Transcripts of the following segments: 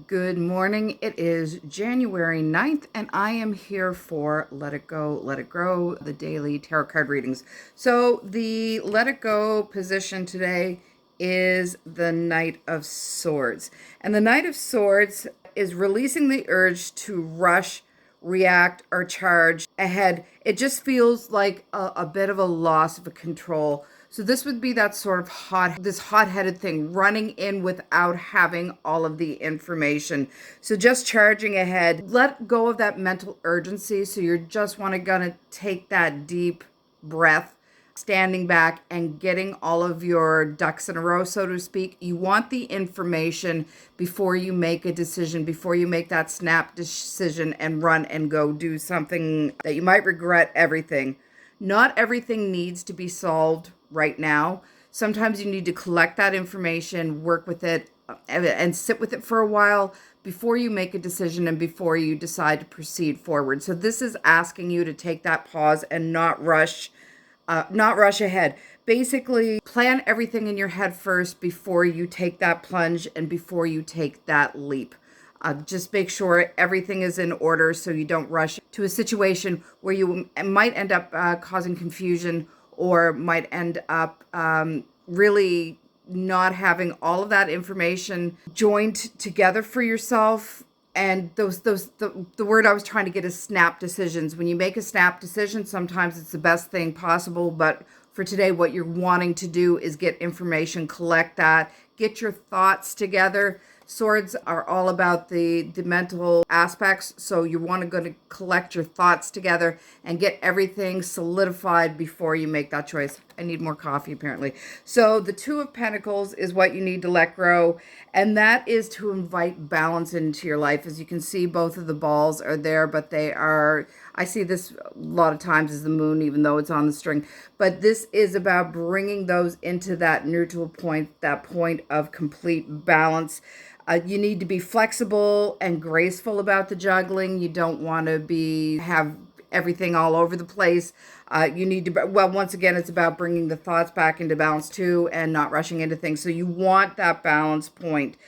Good morning. It is January 9th, and I am here for Let It Go, Let It Grow, the daily tarot card readings. So, the Let It Go position today is the Knight of Swords. And the Knight of Swords is releasing the urge to rush, react, or charge ahead. It just feels like a bit of a loss of control. So this would be that sort of hot-headed thing, running in without having all of the information. So just charging ahead, let go of that mental urgency. So you're just gonna take that deep breath, standing back and getting all of your ducks in a row, so to speak. You want the information before you make a decision, before you make that snap decision and run and go do something that you might regret everything. Not everything needs to be solved right now. Sometimes you need to collect that information, work with it, and sit with it for a while before you make a decision and before you decide to proceed forward. So this is asking you to take that pause and not rush ahead. Basically, plan everything in your head first before you take that plunge and before you take that leap. Just make sure everything is in order so you don't rush to a situation where you might end up causing confusion or might end up really not having all of that information joined together for yourself. And the word I was trying to get is snap decisions. When you make a snap decision, sometimes it's the best thing possible, but for today, what you're wanting to do is get information, collect that, get your thoughts together. Swords are all about the mental aspects, so you want to go to collect your thoughts together and get everything solidified before you make that choice. I need more coffee, apparently. So the Two of Pentacles is what you need to let grow, and that is to invite balance into your life. As you can see, both of the balls are there, but they are, I see this a lot of times as the moon, even though it's on the string. But this is about bringing those into that neutral point, that point of complete balance. You need to be flexible and graceful about the juggling. You don't want to have everything all over the place. You need to, well, once again, it's about bringing the thoughts back into balance too and not rushing into things. So you want that balance point.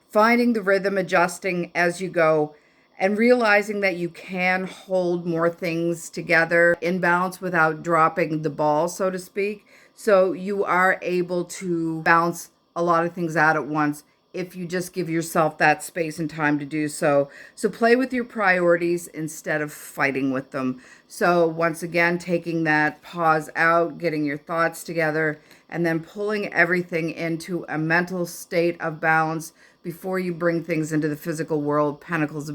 Finding the rhythm, adjusting as you go, and realizing that you can hold more things together in balance without dropping the ball, so to speak. So you are able to balance a lot of things out at once if you just give yourself that space and time to do so. So play with your priorities instead of fighting with them. So once again, taking that pause out, getting your thoughts together, and then pulling everything into a mental state of balance before you bring things into the physical world. Pentacles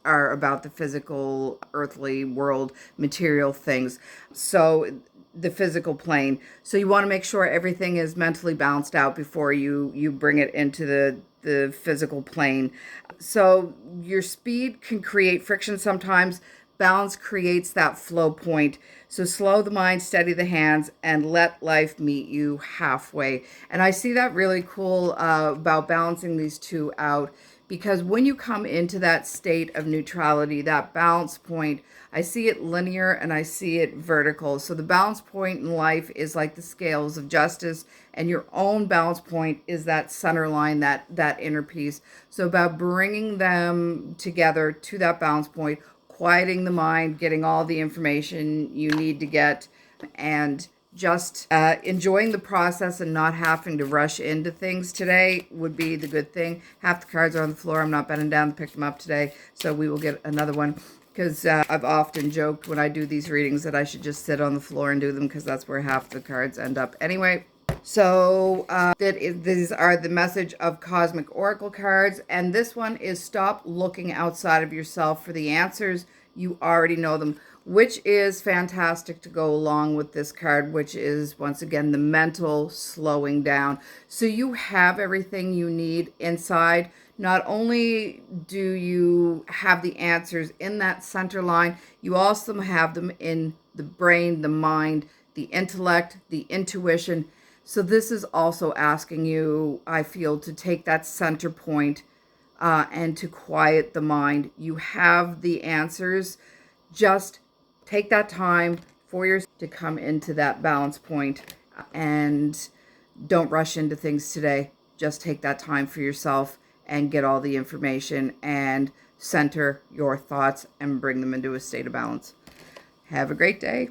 are about the physical, earthly world, material things. So the physical plane. So you want to make sure everything is mentally balanced out before you bring it into the physical plane. So your speed can create friction sometimes. Balance creates that flow point. So slow the mind, steady the hands, and let life meet you halfway. And I see that really cool about balancing these two out, because when you come into that state of neutrality, that balance point, I see it linear and I see it vertical. So the balance point in life is like the scales of justice, and your own balance point is that center line, that inner peace. So about bringing them together to that balance point, quieting the mind, getting all the information you need to get, and just enjoying the process and not having to rush into things today would be the good thing. Half the cards are on the floor. I'm not bending down to pick them up today, so we will get another one, because I've often joked when I do these readings that I should just sit on the floor and do them, because that's where half the cards end up anyway. So these are the message of Cosmic Oracle cards, and this one is stop looking outside of yourself for the answers. You already know them, which is fantastic to go along with this card, which is, once again, the mental slowing down. So you have everything you need inside. Not only do you have the answers in that center line, you also have them in the brain, the mind, the intellect, the intuition. So this is also asking you, I feel, to take that center point and to quiet the mind. You have the answers. Just take that time for yourself to come into that balance point, and don't rush into things today. Just take that time for yourself and get all the information and center your thoughts and bring them into a state of balance. Have a great day.